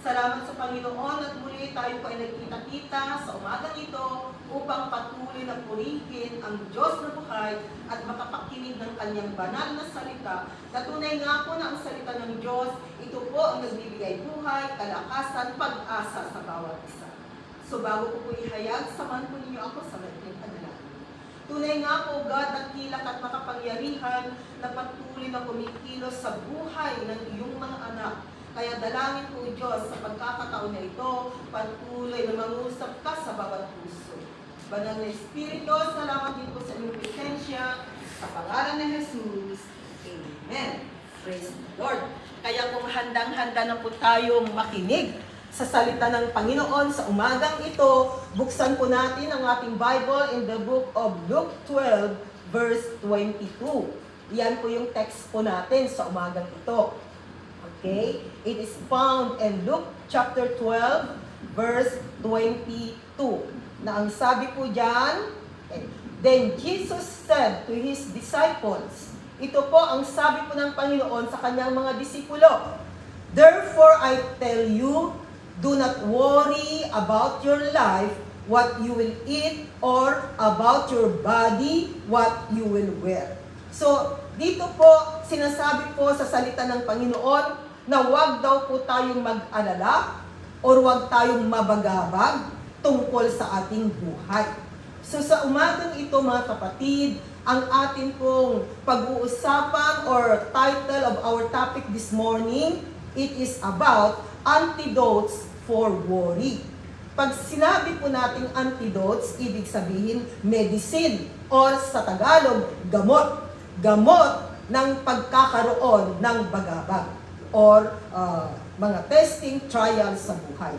Salamat sa Panginoon at muli tayo po ay nagkita-kita sa umagang ito upang patuloy na purihin ang Diyos na buhay at makapakinig ng kanyang banal na salita. Tunay nga po na ang salita ng Diyos, ito po ang nagbibigay buhay, kalakasan, pag-asa sa bawat isa. So bago ko po ihayag, samahan po ninyo ako sa maikling panalangin. Tunay nga po, God, dakila at makapangyarihan na patuloy na kumikilos sa buhay ng iyong mga anak. Kaya dalangin po, Diyos, sa pagkakataon na ito, patuloy na mangusap ka sa bawat puso. Banal na Espiritu, salamat din po sa inyong presensya. Sa pangalan ni Jesus, Amen. Praise the Lord. Kaya kung handang-handa na po tayong makinig sa salita ng Panginoon sa umagang ito, buksan po natin ang ating Bible in the book of Luke 12, verse 22. Yan po yung text po natin sa umagang ito. Okay? It is found in Luke chapter 12, verse 22. Na ang sabi po dyan, then Jesus said to His disciples, ito po ang sabi po ng Panginoon sa kanyang mga disipulo, therefore I tell you, do not worry about your life, what you will eat, or about your body, what you will wear. So, dito po, sinasabi po sa salita ng Panginoon, na huwag daw po tayong mag-alala or huwag tayong mabagabag tungkol sa ating buhay. So sa umagang ito mga kapatid, ang ating pong pag-uusapan or title of our topic this morning, it is about antidotes for worry. Pag sinabi po nating antidotes, ibig sabihin medicine or sa Tagalog, gamot. Gamot ng pagkakaroon ng bagabag or mga testing, trials sa buhay.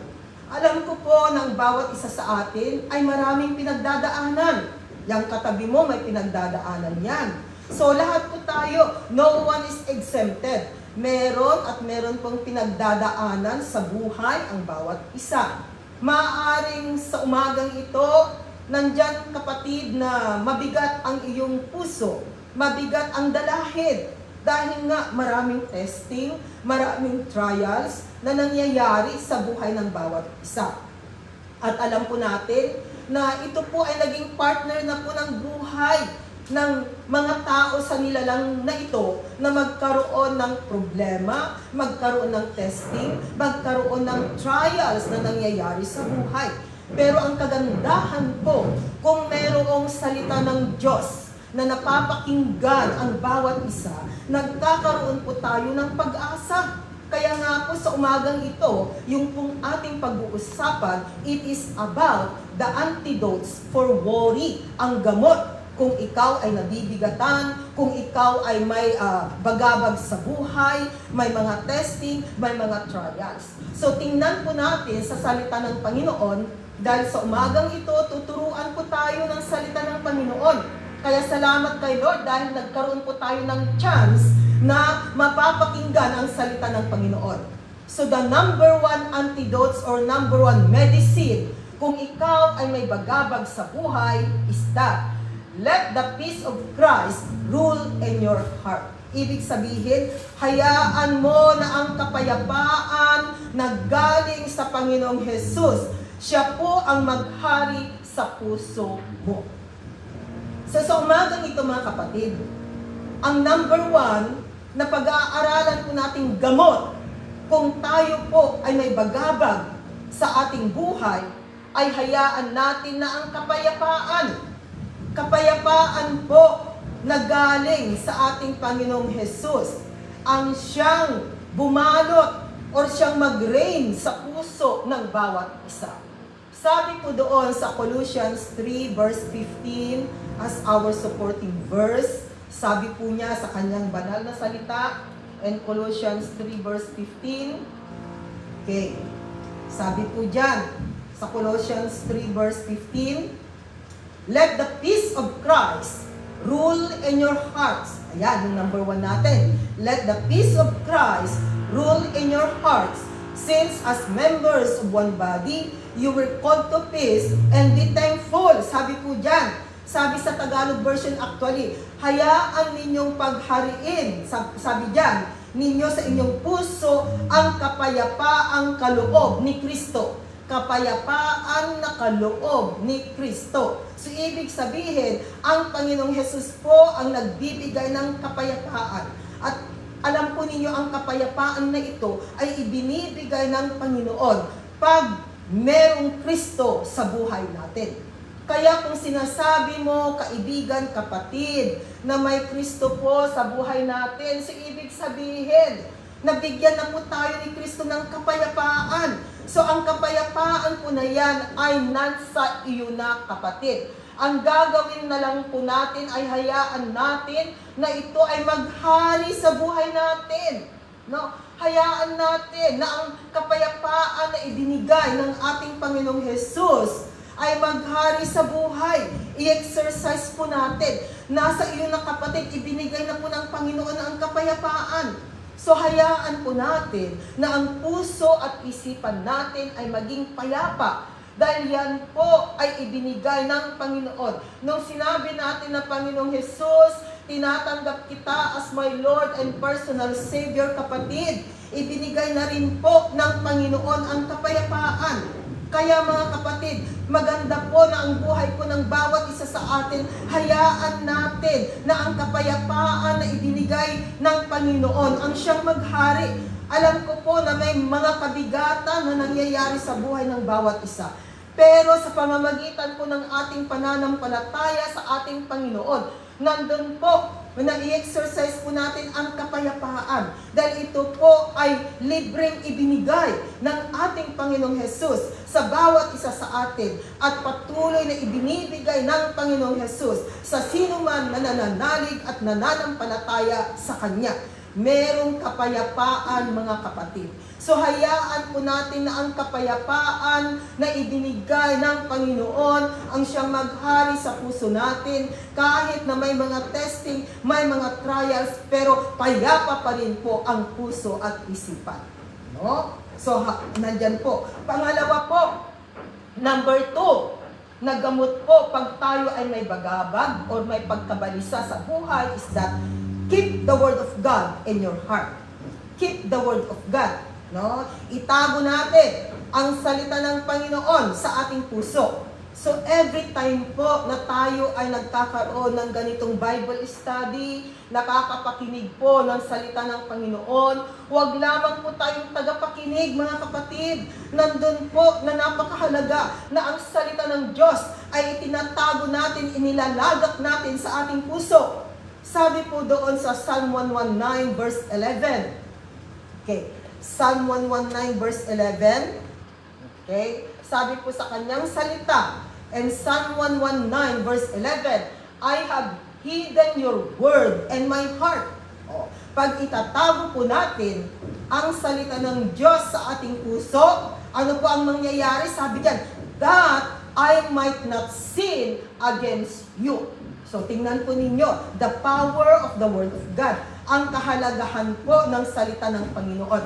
Alam ko po ng bawat isa sa atin ay maraming pinagdadaanan. Yang katabi mo may pinagdadaanan yan. So lahat po tayo, no one is exempted. Meron at meron pong pinagdadaanan sa buhay ang bawat isa. Maaaring sa umagang ito, nandyan kapatid na mabigat ang iyong puso, mabigat ang dalahid. Dahil nga maraming testing, maraming trials na nangyayari sa buhay ng bawat isa. At alam po natin na ito po ay naging partner na po ng buhay ng mga tao sa nilalang na ito na magkaroon ng problema, magkaroon ng testing, magkaroon ng trials na nangyayari sa buhay. Pero ang kagandahan po, kung mayroong salita ng Diyos na napapakinggan ang bawat isa, nagkakaroon po tayo ng pag-asa. Kaya nga po sa umagang ito, yung pong ating pag-uusapan, it is about the antidotes for worry, ang gamot. Kung ikaw ay nabibigatan, kung ikaw ay may bagabag sa buhay, may mga testing, may mga trials. So tingnan po natin sa salita ng Panginoon, dahil sa umagang ito, tuturuan po tayo ng salita ng Panginoon. Kaya salamat kay Lord dahil nagkaroon po tayo ng chance na mapapakinggan ang salita ng Panginoon. So the number one antidotes or number one medicine, kung ikaw ay may bagabag sa buhay, is that let the peace of Christ rule in your heart. Ibig sabihin, hayaan mo na ang kapayapaan na galing sa Panginoong Jesus, siya po ang maghari sa puso mo. So sa umagang ito mga kapatid, ang number one na pag-aaralan po nating gamot kung tayo po ay may bagabag sa ating buhay, ay hayaan natin na ang kapayapaan po na galing sa ating Panginoong Jesus, ang siyang bumalot o siyang mag-reign sa puso ng bawat isa. Sabi po doon sa Colossians 3 verse 15 as our supporting verse, sabi po niya sa kanyang banal na salita in Colossians 3 verse 15. Okay. Sabi po diyan sa Colossians 3 verse 15, let the peace of Christ rule in your hearts. Ayan, yung number one natin. Let the peace of Christ rule in your hearts, since as members of one body, you were called to peace and be thankful. Sabi po dyan, sabi sa Tagalog version actually, hayaan ninyong paghariin. Sabi dyan, ninyo sa inyong puso ang kapayapaang kaloob ni Kristo. Kapayapaan na kaloob ni Kristo. So, ibig sabihin, ang Panginoong Hesus po ang nagbibigay ng kapayapaan. At alam po ninyo, ang kapayapaan na ito ay ibinibigay ng Panginoon pag merong Kristo sa buhay natin. Kaya kung sinasabi mo, kaibigan, kapatid, na may Kristo po sa buhay natin, so ibig sabihin, nabigyan na po tayo ni Kristo ng kapayapaan. So ang kapayapaan po na yan ay nasa iyo na, kapatid. Ang gagawin na lang po natin ay hayaan natin na ito ay maghari sa buhay natin. No? Hayaan natin na ang kapayapaan na ibinigay ng ating Panginoong Hesus ay maghari sa buhay. I-exercise po natin. Nasa iyo na, kapatid, ibinigay na po ng Panginoon ang kapayapaan. So hayaan po natin na ang puso at isipan natin ay maging payapa. Dahil yan po ay ibinigay ng Panginoon. Nung sinabi natin na Panginoong Hesus, tinatanggap kita as my Lord and personal Savior, kapatid, ibinigay na rin po ng Panginoon ang kapayapaan. Kaya mga kapatid, maganda po na ang buhay po ng bawat isa sa atin, hayaan natin na ang kapayapaan na ibinigay ng Panginoon ang siyang maghari. Alam ko po na may mga kabigatan na nangyayari sa buhay ng bawat isa. Pero sa pamamagitan po ng ating pananampalataya sa ating Panginoon, nandun po na i-exercise po natin ang kapayapaan. Dahil ito po ay libreng ibinigay ng ating Panginoong Hesus sa bawat isa sa atin at patuloy na ibinibigay ng Panginoong Hesus sa sino man na nananalig at nananampalataya sa Kanya. Merong kapayapaan, mga kapatid. So hayaan po natin na ang kapayapaan na ibinigay ng Panginoon ang siyang maghari sa puso natin. Kahit na may mga testing, may mga trials, pero payapa pa rin po ang puso at isipan. No? So nandyan po. Pangalawa po, number 2, nagamot po pag tayo ay may bagabag or may pagkabalisa sa buhay is that keep the Word of God in your heart. Keep the Word of God. No? Itago natin ang salita ng Panginoon sa ating puso. So every time po na tayo ay nagkakaroon ng ganitong Bible study, nakakapakinig po ng salita ng Panginoon, huwag lamang po tayong tagapakinig, mga kapatid. Nandun po na napakahalaga na ang salita ng Diyos ay itinatago natin, inilalagak natin sa ating puso. Sabi po doon sa Psalm 119 verse 11. Okay. Psalm 119 verse 11. Okay. Sabi po sa kanyang salita. And Psalm 119 verse 11. I have hidden your word in my heart. Oh, pag itatago po natin ang salita ng Diyos sa ating puso, ano po ang mangyayari? Sabi diyan, that I might not sin against you. So, tingnan po ninyo, the power of the Word of God. Ang kahalagahan po ng salita ng Panginoon.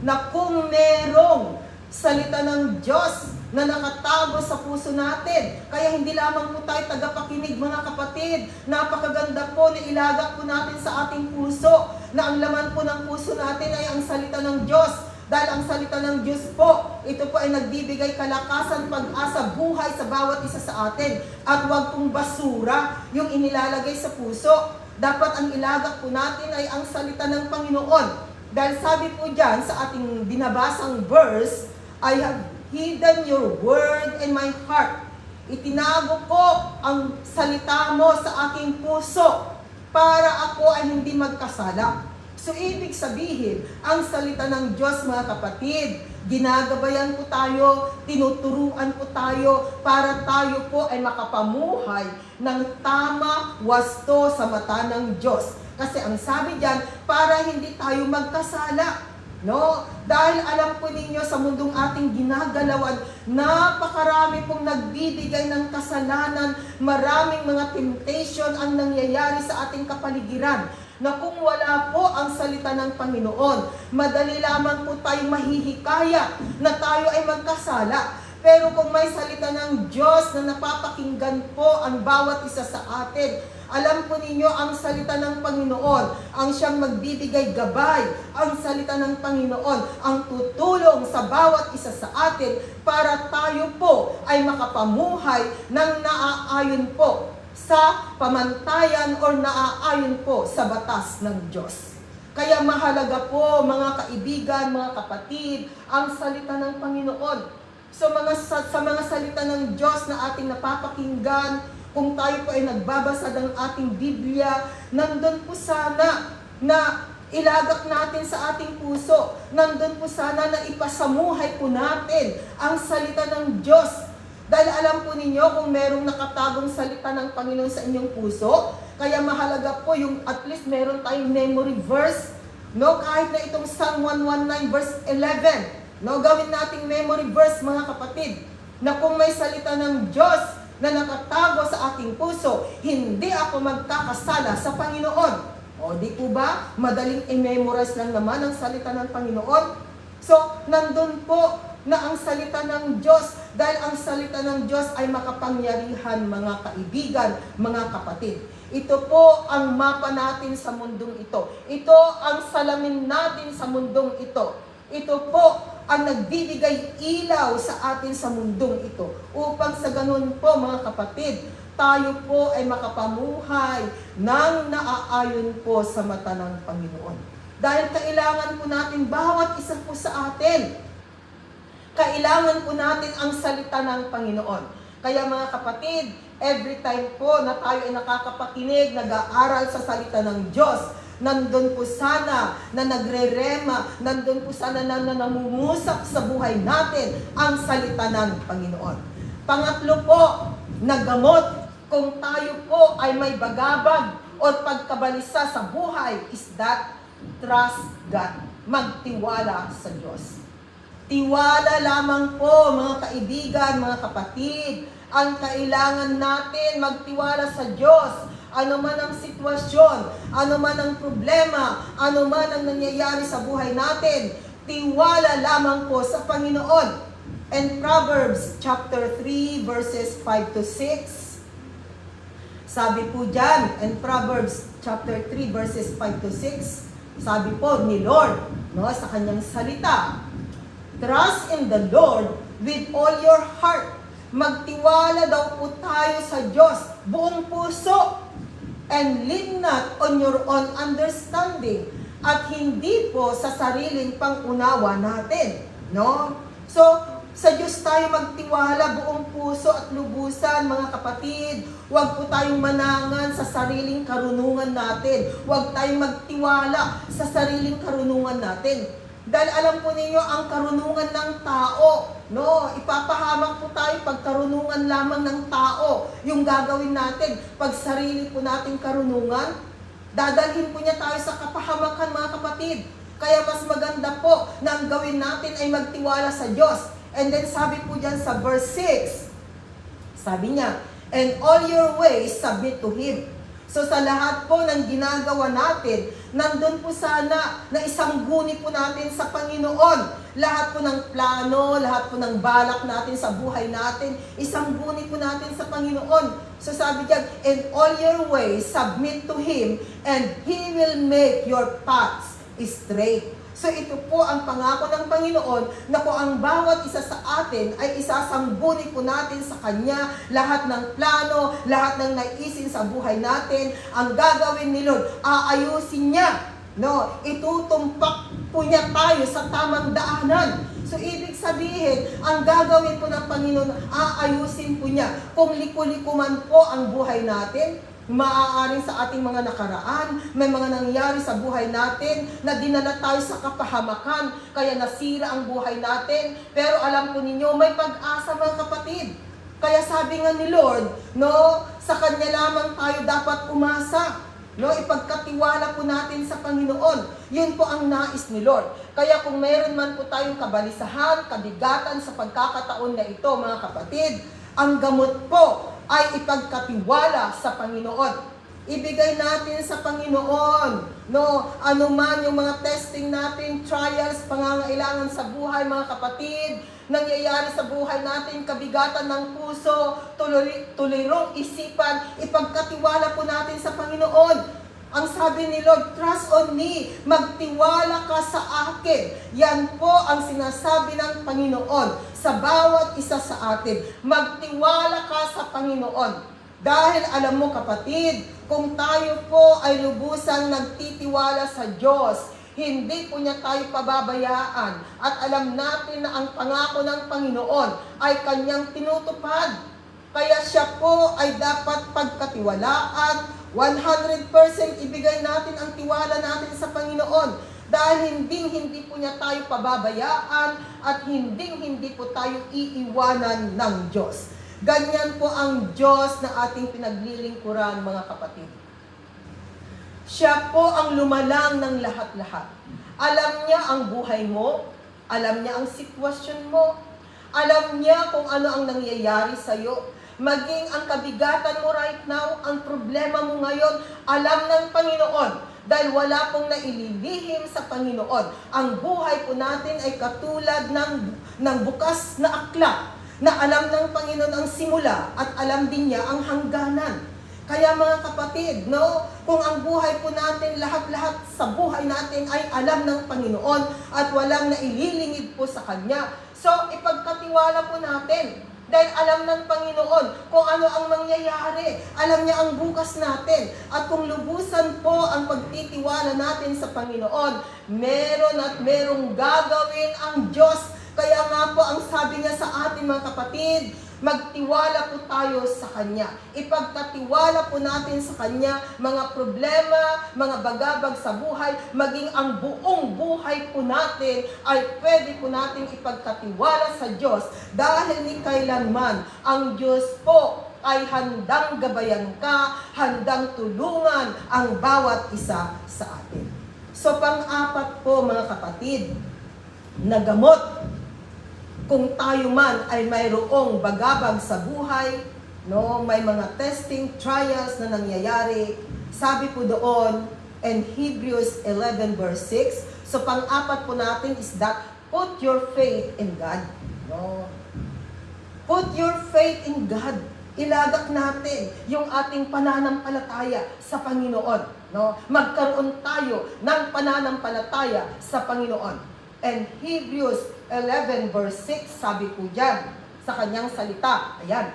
Na kung merong salita ng Diyos na nakatago sa puso natin, kaya hindi lamang po tayo tagapakinig, mga kapatid, napakaganda po na ilagak po natin sa ating puso, na ang laman po ng puso natin ay ang salita ng Diyos. Dahil ang salita ng Diyos po, ito po ay nagbibigay kalakasan, pag-asa, buhay sa bawat isa sa atin. At huwag pong basura yung inilalagay sa puso. Dapat ang ilagak po natin ay ang salita ng Panginoon. Dahil sabi po dyan sa ating binabasang verse, I have hidden your word in my heart. Itinago ko ang salita mo sa aking puso para ako ay hindi magkasala. So, ibig sabihin, ang salita ng Diyos, mga kapatid, ginagabayan po tayo, tinuturuan po tayo, para tayo po ay makapamuhay ng tama, wasto sa mata ng Diyos. Kasi ang sabi diyan, para hindi tayo magkasala. No? Dahil alam po ninyo sa mundong ating ginagalawan, napakarami pong nagbibigay ng kasalanan, maraming mga temptation ang nangyayari sa ating kapaligiran. Na kung wala po ang salita ng Panginoon, madali lamang po tayong mahihikaya na tayo ay magkasala. Pero kung may salita ng Diyos na napapakinggan po ang bawat isa sa atin, Alam po ninyo, ang salita ng Panginoon, ang siyang magbibigay gabay, ang salita ng Panginoon, ang tutulong sa bawat isa sa atin para tayo po ay makapamuhay ng naaayon po sa pamantayan o naaayon po sa batas ng Diyos. Kaya mahalaga po mga kaibigan, mga kapatid, ang salita ng Panginoon. So sa mga salita ng Diyos na ating napapakinggan, kung tayo po ay nagbabasa ng ating Biblia, nandun po sana na ilagak natin sa ating puso. Nandun po sana na ipasamuhay po natin ang salita ng Diyos. Dahil alam po ninyo kung merong nakatagong salita ng Panginoon sa inyong puso, kaya mahalaga po yung at least meron tayong memory verse, no? Kahit na itong Psalm 119 verse 11, no, gawin nating memory verse mga kapatid, na kung may salita ng Diyos na nakatago sa ating puso, hindi ako magkakasala sa Panginoon. O di po ba, madaling i-memorize lang naman ang salita ng Panginoon? So, nandun po na ang salita ng Diyos, dahil ang salita ng Diyos ay makapangyarihan mga kaibigan, mga kapatid. Ito po ang mapa natin sa mundong ito. Ito ang salamin natin sa mundong ito. Ito po ang nagbibigay ilaw sa atin sa mundong ito. Upang sa ganun po mga kapatid, tayo po ay makapamuhay ng naaayon po sa mata ng Panginoon. Dahil kailangan po natin bawat isa po sa atin. Kailangan po natin ang salita ng Panginoon. Kaya mga kapatid, every time po na tayo ay nakakapakinig, nag-aaral sa salita ng Diyos, nandun po sana na nagre-rema, nandun po sana na namumusak sa buhay natin ang salita ng Panginoon. Pangatlo po, nagamot kung tayo po ay may bagabag o pagkabalisa sa buhay is that trust God. Magtiwala sa Diyos. Tiwala lamang po mga kaibigan, mga kapatid. Ang kailangan natin magtiwala sa Diyos. Ano man ang sitwasyon, ano man ang problema, ano man ang nangyayari sa buhay natin, tiwala lamang po sa Panginoon. And Proverbs chapter 3 verses 5 to 6, sabi po dyan, and Proverbs chapter 3 verses 5 to 6, sabi po ni Lord, no, sa kanyang salita, trust in the Lord with all your heart. Magtiwala daw po tayo sa Diyos, buong puso. And lean not on your own understanding. At hindi po sa sariling pangunawa natin. No? So, sa Diyos tayo magtiwala buong puso at lubusan, mga kapatid. Huwag po tayong manangan sa sariling karunungan natin. Huwag tayong magtiwala sa sariling karunungan natin. Dahil alam po ninyo, ang karunungan ng tao, no, ipapahamak po tayo pag karunungan lamang ng tao yung gagawin natin. Pag sarili po nating karunungan, dadalhin po niya tayo sa kapahamakan, mga kapatid. Kaya mas maganda po na ang gawin natin ay magtiwala sa Diyos. And then sabi po dyan sa verse 6, sabi niya, and all your ways submit to Him. So sa lahat po ng ginagawa natin, nandun po sana na isang guni po natin sa Panginoon. Lahat po ng plano, lahat po ng balak natin sa buhay natin, isang guni po natin sa Panginoon. So sabi diyan, in all your ways, submit to Him, and He will make your paths straight. So ito po ang pangako ng Panginoon na kung ang bawat isa sa atin ay isasangguni po natin sa Kanya lahat ng plano, lahat ng naisin sa buhay natin, ang gagawin ni Lord, aayusin niya. No, itutumpak po niya tayo sa tamang daanan. So ibig sabihin, ang gagawin po ng Panginoon, aayusin po niya. Kung liku-liku man po ang buhay natin, maaaring sa ating mga nakaraan, may mga nangyari sa buhay natin na dinala tayo sa kapahamakan, kaya nasira ang buhay natin. Pero alam po ninyo, may pag-asa, mga kapatid. Kaya sabi nga ni Lord, no, sa Kanya lamang tayo dapat umasa. No, ipagkatiwala po natin sa Panginoon. Yun po ang nais ni Lord. Kaya kung mayroon man po tayong kabalisahan, kabigatan sa pagkakataon na ito, mga kapatid, ang gamot po ay ipagkatiwala sa Panginoon. Ibigay natin sa Panginoon, no, anuman yung mga testing natin, natin trials, pangangailangan sa buhay, mga kapatid, nangyayari sa buhay natin, kabigatan ng puso, tulirong isipan, ipagkatiwala po natin sa Panginoon. Ang sabi ni Lord, trust on me, magtiwala ka sa akin. Yan po ang sinasabi ng Panginoon sa bawat isa sa atin. Magtiwala ka sa Panginoon. Dahil alam mo kapatid, kung tayo po ay lubusang nagtitiwala sa Diyos, hindi po niya tayo pababayaan. At alam natin na ang pangako ng Panginoon ay kanyang tinutupad. Kaya siya po ay dapat pagkatiwalaan, 100% ibigay natin ang tiwala natin sa Panginoon. Dahil hindi po niya tayo pababayaan at hindi po tayo iiwanan ng Diyos. Ganyan po ang Diyos na ating pinaglilingkuran, mga kapatid. Siya po ang lumalang ng lahat-lahat. Alam niya ang buhay mo, alam niya ang sitwasyon mo, alam niya kung ano ang nangyayari sa iyo. Maging ang kabigatan mo right now, ang problema mo ngayon, alam ng Panginoon. Dahil wala pong naililihim sa Panginoon. Ang buhay po natin ay katulad ng bukas na aklat na alam ng Panginoon ang simula at alam din niya ang hangganan. Kaya mga kapatid, no, kung ang buhay po natin, lahat-lahat sa buhay natin ay alam ng Panginoon at walang naililingid po sa Kanya. So, ipagkatiwala po natin. Dahil alam ng Panginoon kung ano ang mangyayari. Alam niya ang bukas natin. At kung lubusan po ang pagtitiwala natin sa Panginoon, meron at merong gagawin ang Diyos. Kaya nga po ang sabi niya sa ating mga kapatid, magtiwala po tayo sa Kanya. Ipagkatiwala po natin sa Kanya mga problema, mga bagabag sa buhay, maging ang buong buhay po natin ay pwede po natin ipagkatiwala sa Diyos. Dahil ni kailanman, ang Diyos po ay handang gabayan ka, handang tulungan ang bawat isa sa atin. So pang-apat po mga kapatid, na gamot. Kung tayo man ay mayroong bagabag sa buhay, no, may mga testing, trials na nangyayari, sabi po doon, in Hebrews 11 verse 6, so pang-apat po natin is that, put your faith in God. No? Put your faith in God. Ilagak natin yung ating pananampalataya sa Panginoon. No? Magkaroon tayo ng pananampalataya sa Panginoon. And Hebrews 11 verse 6, sabi po dyan sa kanyang salita. Ayan.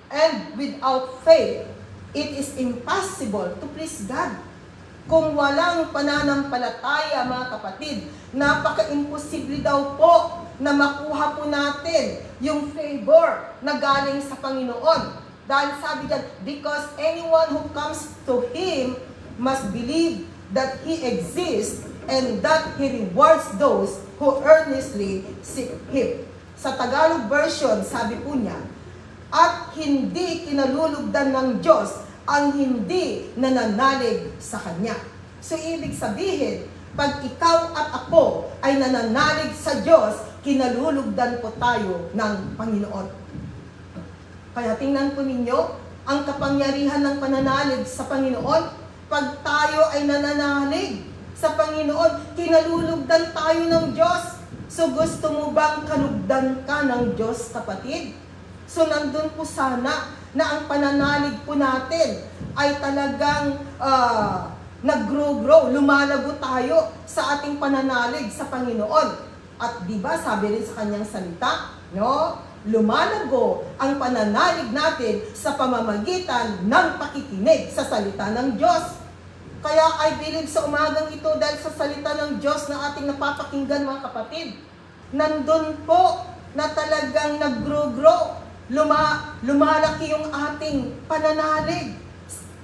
And without faith, it is impossible to please God. Kung walang pananampalataya, mga kapatid, napaka-imposible daw po na makuha po natin yung favor na galing sa Panginoon. Dahil sabi dyan, because anyone who comes to Him must believe that He exists and that He rewards those who earnestly seek Him. Sa Tagalog version, sabi po niya, at hindi kinalulugdan ng Diyos ang hindi nananalig sa Kanya. So, ibig sabihin, pag ikaw at ako ay nananalig sa Diyos, kinalulugdan po tayo ng Panginoon. Kaya tingnan po ninyo, ang kapangyarihan ng pananalig sa Panginoon, pag tayo ay nananalig sa Panginoon, kinalulugdan tayo ng Diyos. So gusto mo bang kalugdan ka ng Diyos, kapatid? So nandun po sana na ang pananalig po natin ay talagang nag-grow, lumalago tayo sa ating pananalig sa Panginoon. At di ba sabi rin sa kanyang salita, no? Lumalago ang pananalig natin sa pamamagitan ng pakikinig sa salita ng Diyos. Kaya I believe sa umagang ito dahil sa salita ng Diyos na ating napapakinggan, mga kapatid, nandun po na talagang nag-grow, lumalaki yung ating pananalig,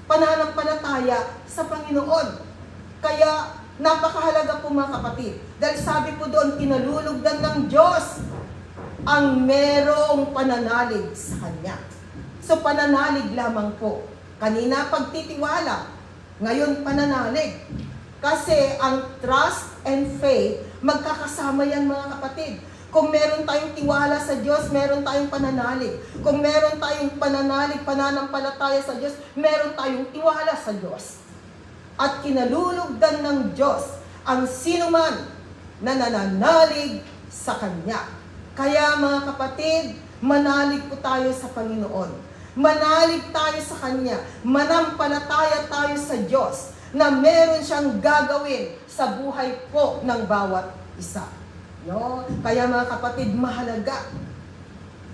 pananampalataya sa Panginoon. Kaya napakahalaga po, mga kapatid, dahil sabi po doon, kinalulugdan ng Diyos ang merong pananalig sa Kanya. So pananalig lamang po. Kanina pagtitiwala, ngayon pananalig. Kasi ang trust and faith, magkakasama yan, mga kapatid. Kung meron tayong tiwala sa Diyos, meron tayong pananalig. Kung meron tayong pananalig, pananampalataya sa Diyos, meron tayong tiwala sa Diyos. At kinalulugdan ng Diyos ang sinuman na nananalig sa Kanya. Kaya mga kapatid, manalig po tayo sa Panginoon. Manalig tayo sa Kanya. Manampalataya tayo sa Diyos na meron siyang gagawin sa buhay po ng bawat isa. No? Kaya mga kapatid, mahalaga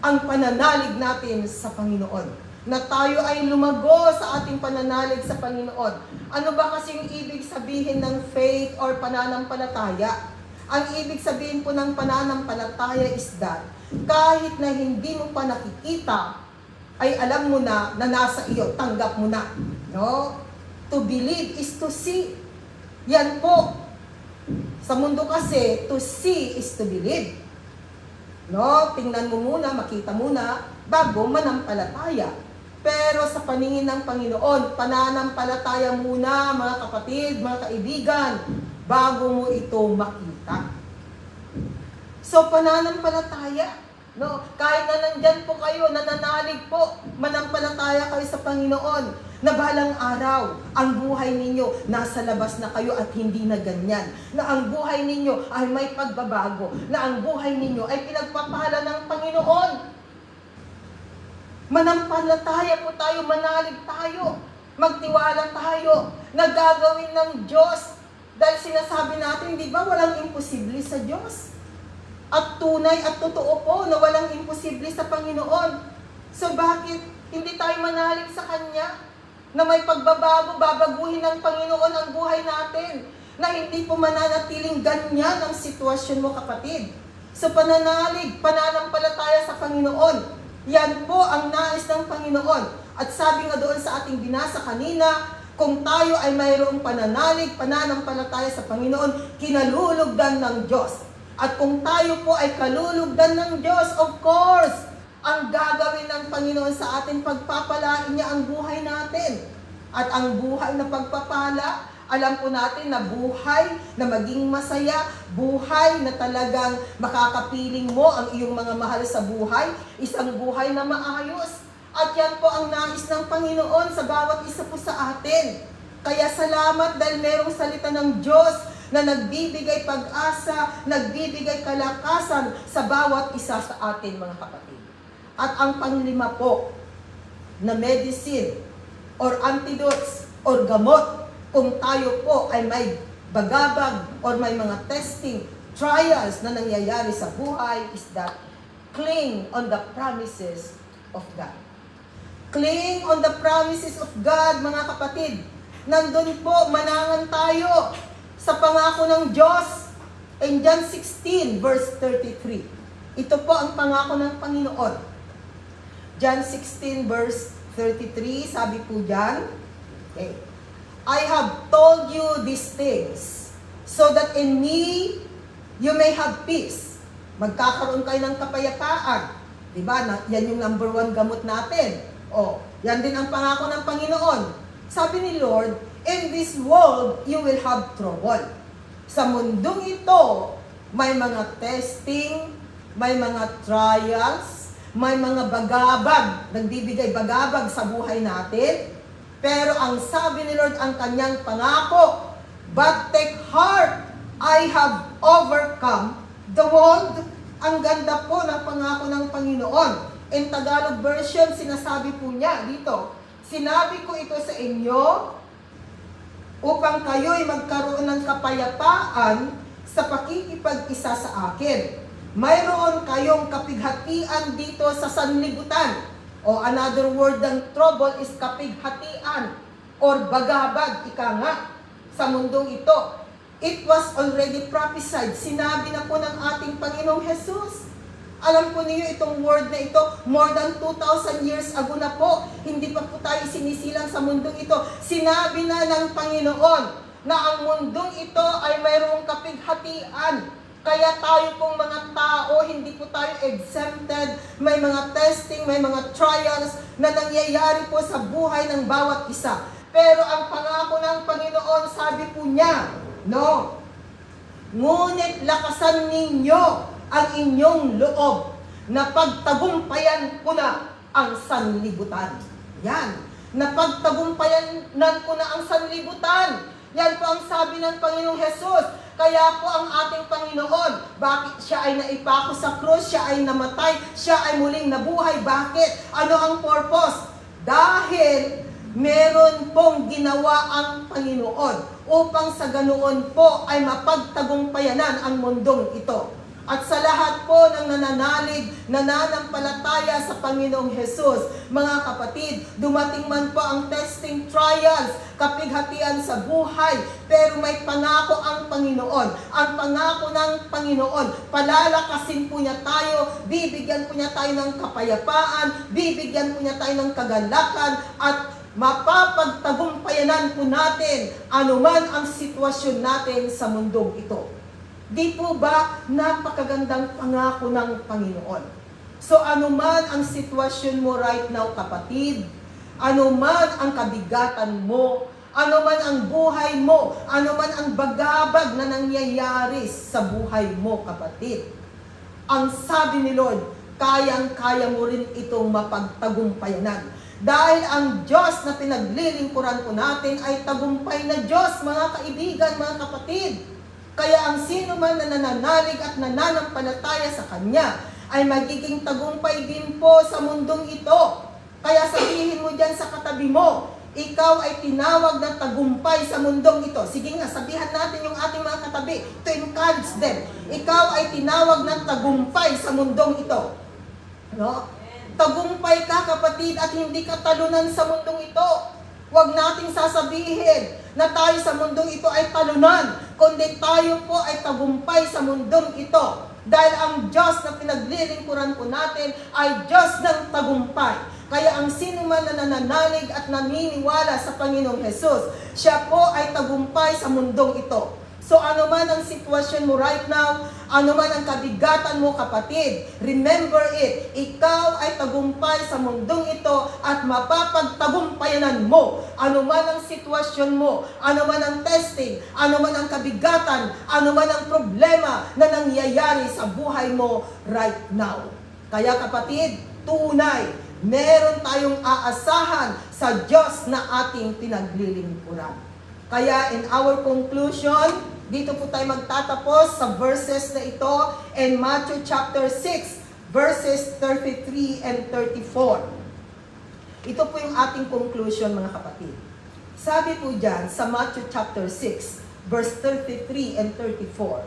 ang pananalig natin sa Panginoon. Na tayo ay lumago sa ating pananalig sa Panginoon. Ano ba kasi yung ibig sabihin ng faith or pananampalataya? Ang ibig sabihin po ng pananampalataya is that kahit na hindi mo pa nakikita, ay alam mo na nasa iyo, tanggap mo na. No? To believe is to see. Yan po. Sa mundo kasi, to see is to believe. No? Tingnan mo muna, makita muna, bago manampalataya. Pero sa paningin ng Panginoon, pananampalataya muna, mga kapatid, mga kaibigan, bago mo ito makita. So, pananampalataya, no? Kahit na nandyan po kayo, nananalig po, manampalataya kayo sa Panginoon, na balang araw, ang buhay ninyo, nasa labas na kayo at hindi na ganyan. Na ang buhay ninyo ay may pagbabago. Na ang buhay ninyo ay pinagpapala ng Panginoon. Manampalataya po tayo, manalig tayo, magtiwala tayo, nagagawin ng Diyos. Dahil sinasabi natin, di ba, walang imposible sa Diyos. At tunay at totoo po na walang imposible sa Panginoon. So bakit hindi tayo manalig sa Kanya? Na may pagbabago, babaguhin ng Panginoon ang buhay natin. Na hindi po mananatiling ganyan ang sitwasyon mo, kapatid. So pananalig, pananampalataya sa Panginoon. Yan po ang nais ng Panginoon. At sabi nga doon sa ating binasa kanina, kung tayo ay mayroong pananalig, pananampalataya sa Panginoon, kinalulugdan ng Diyos. At kung tayo po ay kalulugdan ng Diyos, of course, ang gagawin ng Panginoon sa atin, pagpapalain niya ang buhay natin. At ang buhay na pagpapala, alam po natin na buhay na maging masaya, buhay na talagang makakapiling mo ang iyong mga mahal sa buhay, isang buhay na maayos. At yan po ang nais ng Panginoon sa bawat isa po sa atin. Kaya salamat dahil merong salita ng Diyos na nagbibigay pag-asa, nagbibigay kalakasan sa bawat isa sa atin, mga kapatid. At ang panglima po, na medicine or antidotes or gamot, kung tayo po ay may bagabag or may mga testing, trials na nangyayari sa buhay, is that cling on the promises of God. Cling on the promises of God, mga kapatid. Nandun po, manangan tayo sa pangako ng Diyos. In John 16, verse 33. Ito po ang pangako ng Panginoon. John 16, verse 33, sabi po dyan, okay, I have told you these things so that in me you may have peace. Magkakaroon kayo ng kapayapaan. Diba? Yan yung number 1 gamot natin. O, yan din ang pangako ng Panginoon. Sabi ni Lord, in this world you will have trouble. Sa mundong ito, may mga testing, may mga trials, may mga bagabag, nagbibigay bagabag sa buhay natin. Pero ang sabi ni Lord, ang kanyang pangako, but take heart, I have overcome the world. Ang ganda po ng pangako ng Panginoon. In Tagalog version, sinasabi po niya dito, sinabi ko ito sa inyo upang kayo'y magkaroon ng kapayapaan sa pakikipag-isa sa akin. Mayroon kayong kapighatian dito sa sanlibutan. O another word ng trouble is kapighatian or bagabag, ika nga, sa mundong ito. It was already prophesied. Sinabi na po ng ating Panginoong Jesus. Alam po niyo itong word na ito, more than 2,000 years ago na po. Hindi pa po tayo sinisilang sa mundong ito. Sinabi na ng Panginoon na ang mundong ito ay mayroong kapighatian. Kaya tayo pong mga tao, hindi po tayo exempted. May mga testing, may mga trials na nangyayari po sa buhay ng bawat isa. Pero ang pangako ng Panginoon, sabi po niya, no, ngunit lakasan ninyo ang inyong loob na pagtagumpayan ko na ang sanlibutan. Yan, na pagtagumpayan ko na ang sanlibutan. Yan po ang sabi ng Panginoong Jesus. Kaya po ang ating Panginoon, bakit siya ay naipako sa krus, siya ay namatay, siya ay muling nabuhay. Bakit? Ano ang purpose? Dahil meron pong ginawa ang Panginoon upang sa ganoon po ay mapagtagumpayanan ang mundong ito. At sa lahat po ng nananalig, nananampalataya sa Panginoong Hesus, mga kapatid, dumating man po ang testing trials, kapighatian sa buhay, pero may pangako ang Panginoon. Ang pangako ng Panginoon, palalakasin po niya tayo, bibigyan po niya tayo ng kapayapaan, bibigyan po niya tayo ng kagalakan, at mapapagtagumpayanan po natin anuman ang sitwasyon natin sa mundong ito. Di po ba napakagandang pangako ng Panginoon? So anuman ang sitwasyon mo right now, kapatid, anuman ang kabigatan mo, anuman ang buhay mo, anuman ang bagabag na nangyayari sa buhay mo, kapatid, ang sabi ni Lord, kayang-kaya mo rin itong mapagtagumpayanan. Dahil ang Diyos na pinaglilingkuran po natin ay tagumpay na Diyos, mga kaibigan, mga kapatid. Kaya ang sino man na nananalig at nananampalataya sa Kanya ay magiging tagumpay din po sa mundong ito. Kaya sabihin mo dyan sa katabi mo, ikaw ay tinawag na tagumpay sa mundong ito. Sige nga, sabihan natin yung ating mga katabi to encourage them. Ikaw ay tinawag na tagumpay sa mundong ito. No? Tagumpay ka, kapatid, at hindi ka talunan sa mundong ito. Huwag nating sasabihin na tayo sa mundong ito ay talunan, kundi tayo po ay tagumpay sa mundong ito. Dahil ang Diyos na pinaglilingkuran po natin ay Diyos ng tagumpay. Kaya ang sino man na nananalig at naniniwala sa Panginoong Hesus, siya po ay tagumpay sa mundong ito. So ano man ang sitwasyon mo right now, ano man ang kabigatan mo, kapatid, remember it, ikaw ay tagumpay sa mundong ito at mapapagtagumpayanan mo. Ano man ang sitwasyon mo, ano man ang testing, ano man ang kabigatan, ano man ang problema na nangyayari sa buhay mo right now. Kaya kapatid, tunay, meron tayong aasahan sa Diyos na ating pinaglilingkuran. Kaya in our conclusion, dito po tayo magtatapos sa verses na ito in Matthew chapter 6, verses 33 and 34. Ito po yung ating conclusion, mga kapatid. Sabi po dyan sa Matthew chapter 6, verse 33 and 34.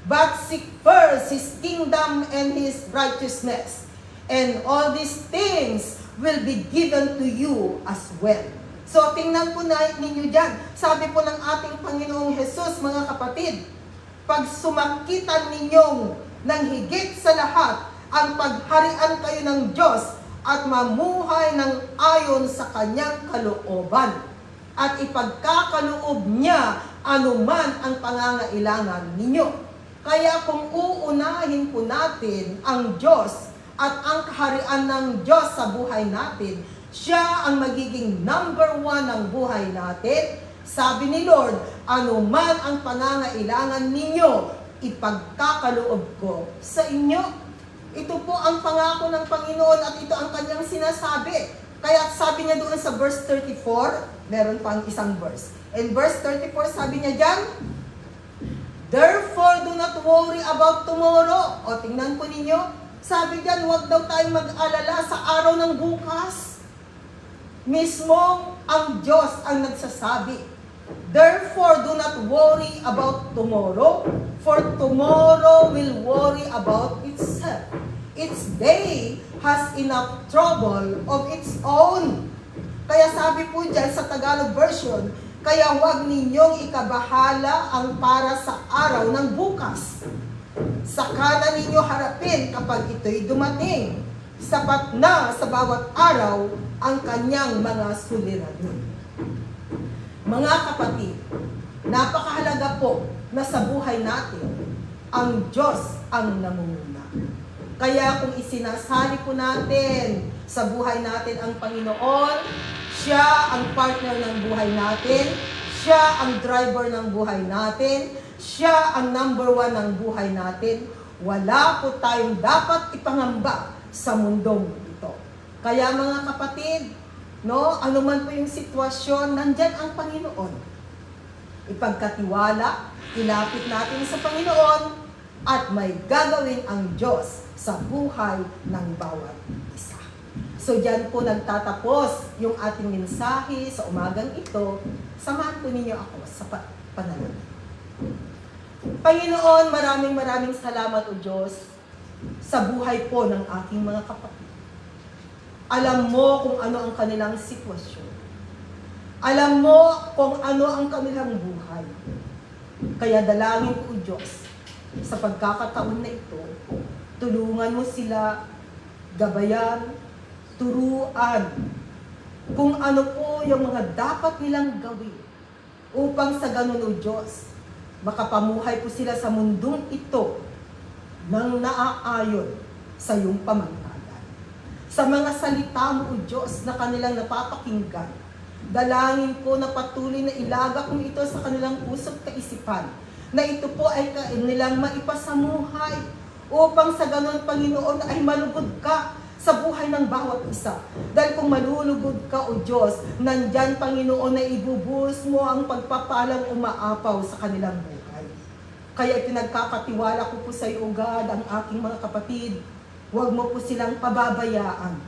But seek first His kingdom and His righteousness, and all these things will be given to you as well. So, tingnan po ninyo dyan. Sabi po ng ating Panginoong Hesus, mga kapatid, pag sumakitan ninyong ng higit sa lahat, ang pagharian kayo ng Diyos at mamuhay ng ayon sa Kanyang kalooban. At ipagkakaloob niya anuman ang pangangailangan ninyo. Kaya kung uunahin po natin ang Diyos at ang kaharian ng Diyos sa buhay natin, siya ang magiging number 1 ng buhay natin. Sabi ni Lord, anuman ang pangangailangan ninyo, ipagkakaloob ko sa inyo. Ito po ang pangako ng Panginoon at ito ang kanyang sinasabi. Kaya sabi niya doon sa verse 34, meron pang isang verse. In verse 34, sabi niya dyan, therefore, do not worry about tomorrow. O, tingnan po ninyo. Sabi dyan, huwag daw tayong mag-alala sa araw ng bukas. Mismo ang Diyos ang nagsasabi. Therefore, do not worry about tomorrow, for tomorrow will worry about itself. Its day has enough trouble of its own. Kaya sabi po dyan sa Tagalog version, kaya huwag ninyong ikabahala ang para sa araw ng bukas. Saka na ninyo harapin kapag ito'y dumating. Sapat na sa bawat araw ang kanyang mga suliranin. Mga kapatid, napakahalaga po na sa buhay natin, ang Diyos ang namumuna. Kaya kung isinasali po natin sa buhay natin ang Panginoon, siya ang partner ng buhay natin, siya ang driver ng buhay natin, siya ang number 1 ng buhay natin, wala po tayong dapat ipangamba sa mundong ito. Kaya mga kapatid, no, anuman po yung sitwasyon, nandyan ang Panginoon. ipagkatiwala, ilapit natin sa Panginoon, at may gagawin ang Diyos sa buhay ng bawat isa. So diyan po nagtatapos yung ating mensahe sa umagang ito. Samahan po ninyo ako sa panalangin. Panginoon, maraming salamat o Diyos sa buhay po ng aking mga kapatid. Alam mo kung ano ang kanilang sitwasyon. Alam mo kung ano ang kanilang buhay. Kaya dalangin ko, Diyos, sa pagkakataon na ito, tulungan mo sila, gabayan, turuan, kung ano po yung mga dapat nilang gawin upang sa ganun, O Diyos, makapamuhay po sila sa mundong ito nang naaayon sa iyong pamamagitan. Sa mga salita mo, O Diyos, na kanilang napapakinggan, dalangin ko na patuloy na ilagak mo ito sa kanilang puso't kaisipan, na ito po ay nilang maipasamuhay upang sa ganun, Panginoon, ay malugod ka sa buhay ng bawat isa. Dahil kung malulugod ka, O Diyos, nandyan, Panginoon, na ibubuhos mo ang pagpapalang umaapaw sa kanilang buhay. Kaya pinagkakatiwala ko po sa iyo, God, ang aking mga kapatid. Huwag mo po silang pababayaan.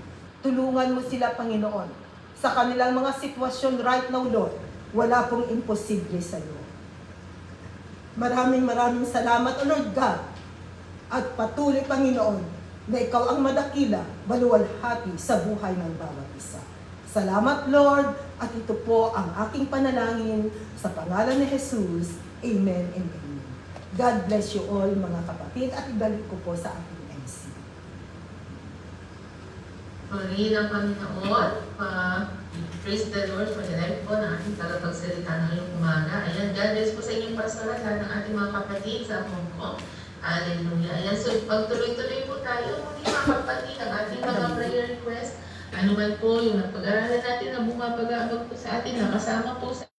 Tulungan mo sila, Panginoon, sa kanilang mga sitwasyon right now, Lord. Wala pong imposible sa iyo. Maraming salamat, O Lord God. At patuloy, Panginoon, na ikaw ang madakila, maluwalhati sa buhay ng bawat isa. Salamat, Lord, at ito po ang aking panalangin sa pangalan ni Jesus. Amen and amen. God bless you all, mga kapatid, at ibalik ko po sa ating MC. Purihin ang Panginoon. Praise the Lord for the life po ng ating tagapagsalita ngayong umaga. Ayan, God bless po sa inyong pastoral ng ating mga kapatid sa Hong Kong. Hallelujah. Ayan, so pagtuloy-tuloy po tayo, muli mga kapatid, ang ating mga prayer request. Ano man po yung napag-aralan natin na bumabag-abag po sa atin, nakasama po sa